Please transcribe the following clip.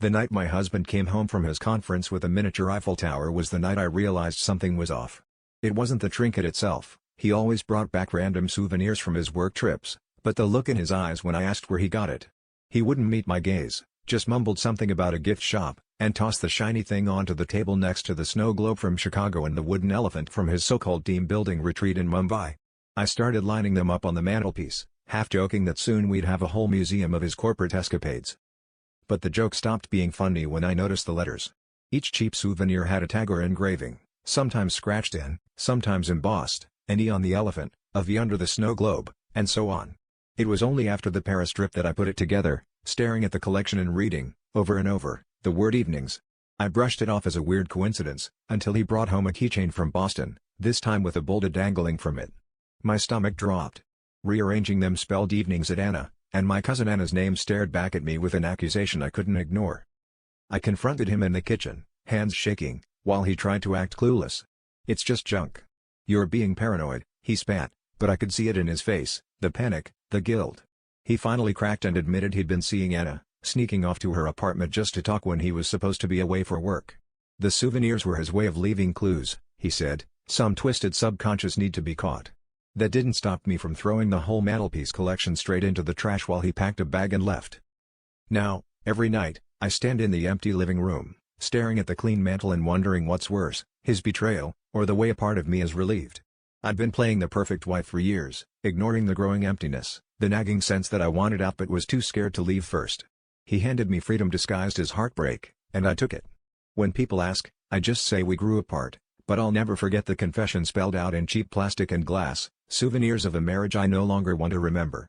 The night my husband came home from his conference with a miniature Eiffel Tower was the night I realized something was off. It wasn't the trinket itself, he always brought back random souvenirs from his work trips, but the look in his eyes when I asked where he got it. He wouldn't meet my gaze, just mumbled something about a gift shop, and tossed the shiny thing onto the table next to the snow globe from Chicago and the wooden elephant from his so-called team-building retreat in Mumbai. I started lining them up on the mantelpiece, half joking that soon we'd have a whole museum of his corporate escapades. But the joke stopped being funny when I noticed the letters. Each cheap souvenir had a tag or engraving, sometimes scratched in, sometimes embossed, an E on the elephant, a V under the snow globe, and so on. It was only after the Paris trip that I put it together, staring at the collection and reading, over and over, the word evenings. I brushed it off as a weird coincidence, until he brought home a keychain from Boston, this time with a boulder dangling from it. My stomach dropped. Rearranging them spelled evenings at Anna, and my cousin Anna's name stared back at me with an accusation I couldn't ignore. I confronted him in the kitchen, hands shaking, while he tried to act clueless. "It's just junk. You're being paranoid," he spat, but I could see it in his face, the panic, the guilt. He finally cracked and admitted he'd been seeing Anna, sneaking off to her apartment just to talk when he was supposed to be away for work. The souvenirs were his way of leaving clues, he said, some twisted subconscious need to be caught. That didn't stop me from throwing the whole mantelpiece collection straight into the trash while he packed a bag and left. Now, every night, I stand in the empty living room, staring at the clean mantel and wondering what's worse, his betrayal, or the way a part of me is relieved. I'd been playing the perfect wife for years, ignoring the growing emptiness, the nagging sense that I wanted out but was too scared to leave first. He handed me freedom disguised as heartbreak, and I took it. When people ask, I just say we grew apart, but I'll never forget the confession spelled out in cheap plastic and glass, souvenirs of a marriage I no longer want to remember.